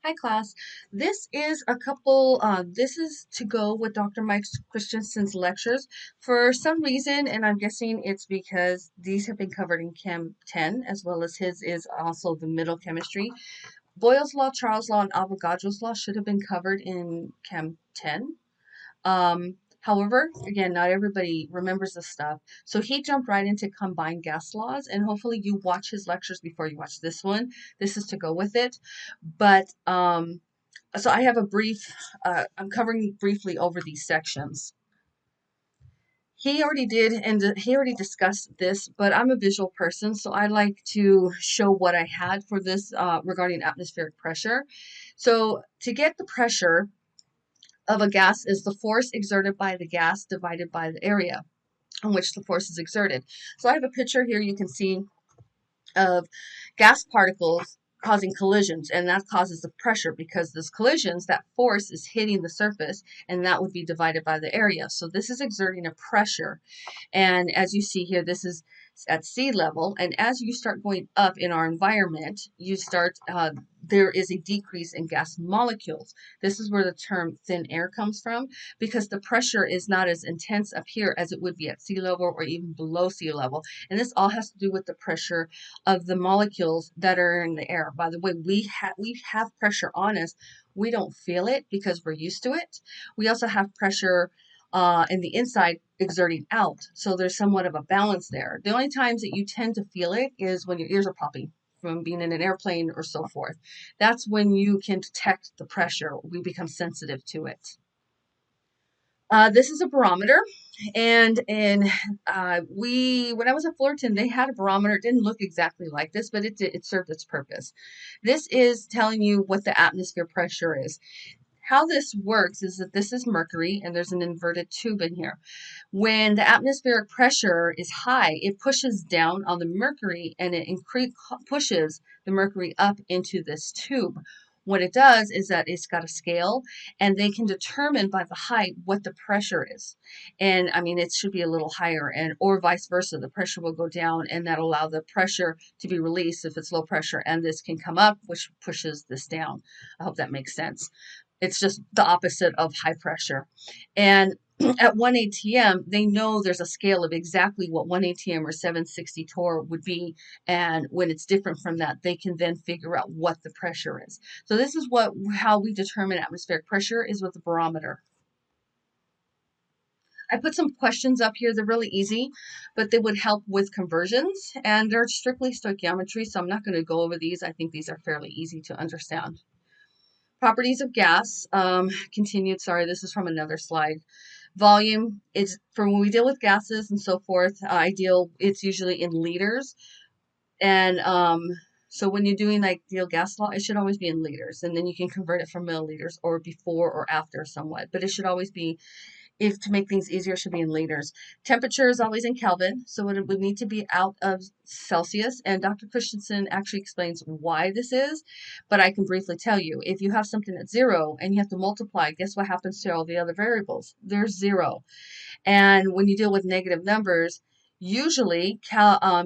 Hi class. This is to go with Dr. Mike Christensen's lectures. For some reason, and I'm guessing it's because these have been covered in Chem 10, as well as his is also the middle chemistry. Boyle's Law, Charles' Law, and Avogadro's Law should have been covered in Chem 10. However, again, not everybody remembers this stuff. So he jumped right into combined gas laws, and hopefully you watch his lectures before you watch this one. This is to go with it. But so I have I'm covering briefly over these sections. He already did, and he already discussed this, but I'm a visual person, so I like to show what I had for this regarding atmospheric pressure. So to get the pressure of a gas is the force exerted by the gas divided by the area on which the force is exerted. So I have a picture here you can see of gas particles causing collisions, and that causes the pressure because those collisions, that force is hitting the surface, and that would be divided by the area. So this is exerting a pressure, and as you see here, this is at sea level, and as you start going up in our environment, there is a decrease in gas molecules. This is where the term thin air comes from, because the pressure is not as intense up here as it would be at sea level or even below sea level. And this all has to do with the pressure of the molecules that are in the air. By the way, we have pressure on us. We don't feel it because we're used to it. We also have pressure in the inside exerting out. So there's somewhat of a balance there. The only times that you tend to feel it is when your ears are popping from being in an airplane or so forth. That's when you can detect the pressure. We become sensitive to it. This is a barometer, and when I was at Fullerton, they had a barometer. It didn't look exactly like this, but it served its purpose. This is telling you what the atmosphere pressure is. How this works is that this is mercury, and there's an inverted tube in here. When the atmospheric pressure is high, it pushes down on the mercury, and it pushes the mercury up into this tube. What it does is that it's got a scale, and they can determine by the height what the pressure is. And I mean, it should be a little higher, and or vice versa. The pressure will go down, and that'll allow the pressure to be released if it's low pressure, and this can come up, which pushes this down. I hope that makes sense. It's just the opposite of high pressure. And at 1 ATM, they know there's a scale of exactly what 1 ATM or 760 torr would be. And when it's different from that, they can then figure out what the pressure is. So this is how we determine atmospheric pressure is with the barometer. I put some questions up here. They're really easy, but they would help with conversions. And they're strictly stoichiometry, so I'm not going to go over these. I think these are fairly easy to understand. Properties of gas, continued, sorry, this is from another slide. Volume is for when we deal with gases and so forth, it's usually in liters. And so when you're doing like deal gas law, it should always be in liters. And then you can convert it from milliliters or before or after somewhat. But it should always be, if to make things easier, should be in liters. Temperature is always in Kelvin, so it would need to be out of Celsius. And Dr. Christensen actually explains why this is, but I can briefly tell you. If you have something at zero and you have to multiply, guess what happens to all the other variables? There's zero. And when you deal with negative numbers, usually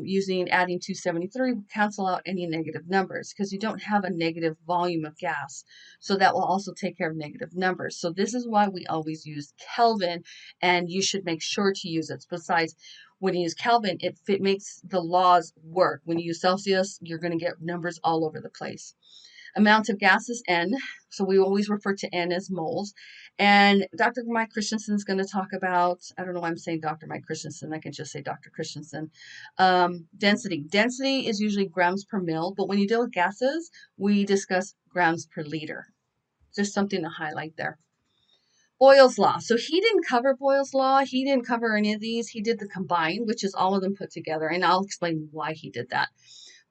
using adding 273 will cancel out any negative numbers because you don't have a negative volume of gas. So that will also take care of negative numbers. So this is why we always use Kelvin, and you should make sure to use it. Besides, when you use Kelvin, it makes the laws work. When you use Celsius, you're going to get numbers all over the place. Amount of gas is N, so we always refer to N as moles. And Dr. Mike Christensen is going to talk about, I don't know why I'm saying Dr. Mike Christensen, I can just say Dr. Christensen. Density. Density is usually grams per mil, but when you deal with gases, we discuss grams per liter. Just something to highlight there. Boyle's Law. So he didn't cover Boyle's Law. He didn't cover any of these. He did the combined, which is all of them put together, and I'll explain why he did that.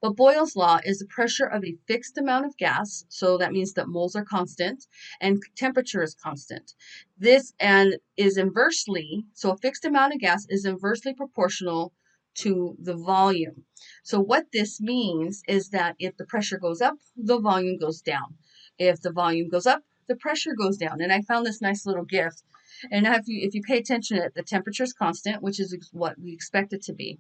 But Boyle's law is the pressure of a fixed amount of gas, so that means that moles are constant and temperature is constant. This and is inversely, so a fixed amount of gas is inversely proportional to the volume. So what this means is that if the pressure goes up, the volume goes down. If the volume goes up, the pressure goes down. And I found this nice little gift. And if you pay attention, the temperature is constant, which is what we expect it to be.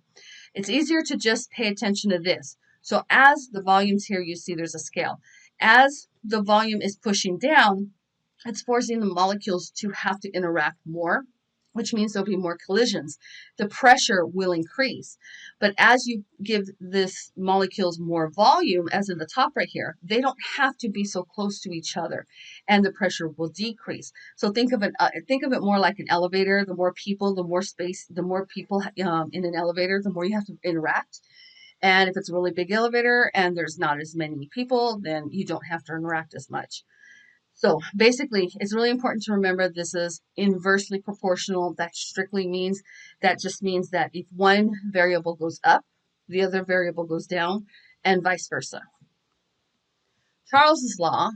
It's easier to just pay attention to this. So as the volumes here, you see there's a scale. As the volume is pushing down, it's forcing the molecules to have to interact more, which means there'll be more collisions. The pressure will increase. But as you give this molecules more volume, as in the top right here, they don't have to be so close to each other, and the pressure will decrease. So think of it more like an elevator. The more people, the more space, the more people in an elevator, the more you have to interact. And if it's a really big elevator and there's not as many people, then you don't have to interact as much. So basically, it's really important to remember this is inversely proportional. That just means that if one variable goes up, the other variable goes down, and vice versa. Charles's law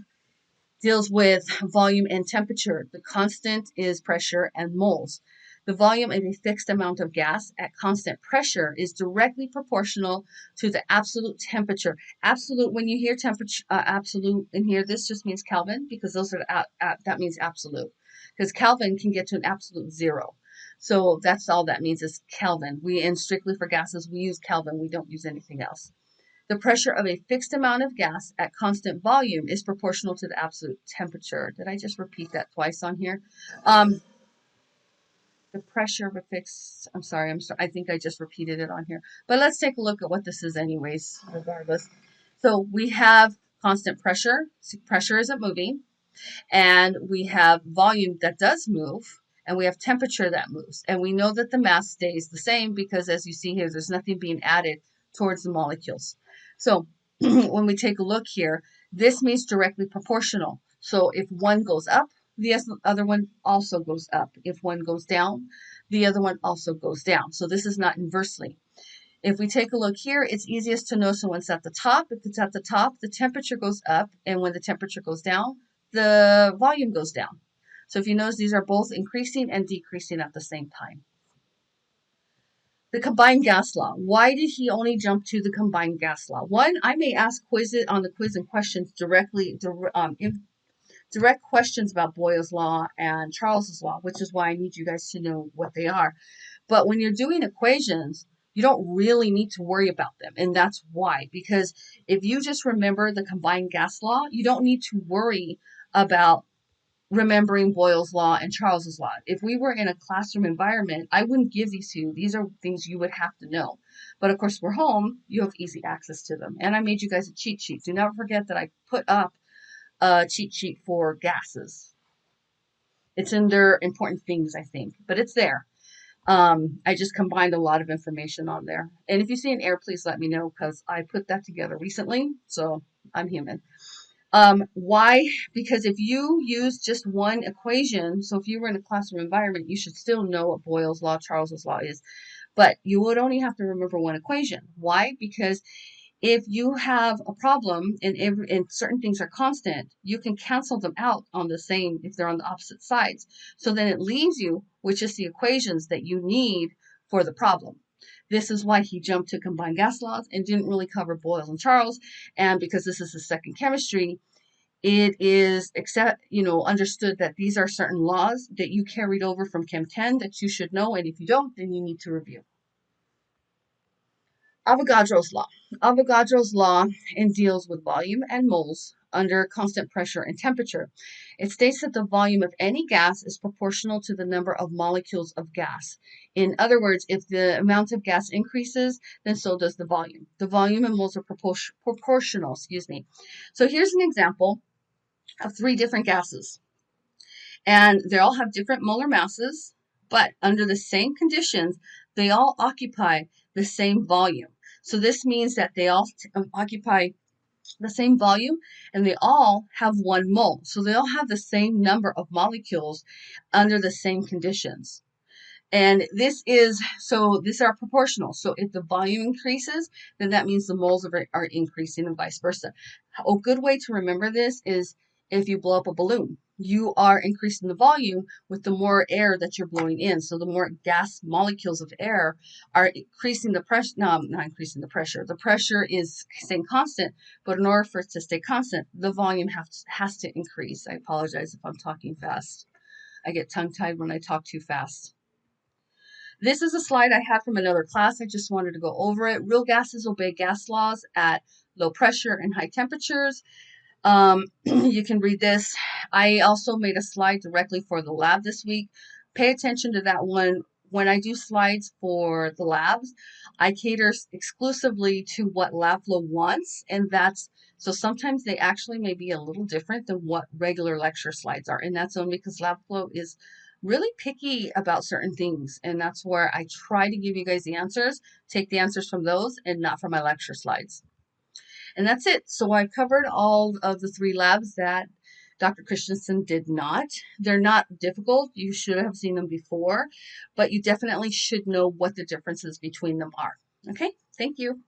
deals with volume and temperature. The constant is pressure and moles. The volume of a fixed amount of gas at constant pressure is directly proportional to the absolute temperature. Absolute, when you hear temperature, absolute in here, this just means Kelvin, because those are that means absolute. Because Kelvin can get to an absolute zero. So that's all that means is Kelvin. And strictly for gases, we use Kelvin. We don't use anything else. The pressure of a fixed amount of gas at constant volume is proportional to the absolute temperature. Did I just repeat that twice on here? The pressure of a fixed, I'm sorry, I think I just repeated it on here. But let's take a look at what this is anyways, regardless. So we have constant pressure. So pressure isn't moving. And we have volume that does move. And we have temperature that moves. And we know that the mass stays the same because as you see here, there's nothing being added towards the molecules. So when we take a look here, this means directly proportional. So if one goes up, the other one also goes up. If one goes down, the other one also goes down. So this is not inversely. If we take a look here, it's easiest to know. So when it's at the top, if it's at the top, the temperature goes up. And when the temperature goes down, the volume goes down. So if you notice, these are both increasing and decreasing at the same time. The combined gas law. Why did he only jump to the combined gas law? One, I may ask on the quiz and questions direct questions about Boyle's law and Charles's law, which is why I need you guys to know what they are. But when you're doing equations, you don't really need to worry about them. And that's why, because if you just remember the combined gas law, you don't need to worry about remembering Boyle's law and Charles's law. If we were in a classroom environment, I wouldn't give these to you. These are things you would have to know. But of course, we're home, you have easy access to them. And I made you guys a cheat sheet. Do not forget that I put up a cheat sheet for gases. It's in their important things, I think, but it's there. I just combined a lot of information on there. And if you see an error, please let me know because I put that together recently. So I'm human. Why? Because if you use just one equation, so if you were in a classroom environment, you should still know what Boyle's law, Charles's law is, but you would only have to remember one equation. Why? Because if you have a problem and certain things are constant, you can cancel them out on the same if they're on the opposite sides. So then it leaves you with just the equations that you need for the problem. This is why he jumped to combined gas laws and didn't really cover Boyle's and Charles. And because this is the second chemistry, it is understood that these are certain laws that you carried over from Chem 10 that you should know. And if you don't, then you need to review. Avogadro's law. Avogadro's law deals with volume and moles under constant pressure and temperature. It states that the volume of any gas is proportional to the number of molecules of gas. In other words, if the amount of gas increases, then so does the volume. The volume and moles are proportional, So here's an example of 3 different gases. And they all have different molar masses, but under the same conditions, they all occupy the same volume. So this means that they all occupy the same volume and they all have 1 mole. So they all have the same number of molecules under the same conditions. And these are proportional. So if the volume increases, then that means the moles are increasing and vice versa. A good way to remember this is if you blow up a balloon, you are increasing the volume with the more air that you're blowing in. So the more gas molecules of air are increasing the pressure. No, not increasing the pressure. The pressure is staying constant, but in order for it to stay constant, the volume has to increase. I apologize if I'm talking fast. I get tongue-tied when I talk too fast. This is a slide I had from another class. I just wanted to go over it. Real gases obey gas laws at low pressure and high temperatures. You can read this. I also made a slide directly for the lab this week. Pay attention to that one. When I do slides for the labs, I cater exclusively to what LabFlow wants, and that's so sometimes they actually may be a little different than what regular lecture slides are, and that's only because LabFlow is really picky about certain things, and that's where I try to give you guys the answers, take the answers from those, and not from my lecture slides. And that's it. So I've covered all of the 3 labs that Dr. Christensen did not. They're not difficult. You should have seen them before, but you definitely should know what the differences between them are. Okay, thank you.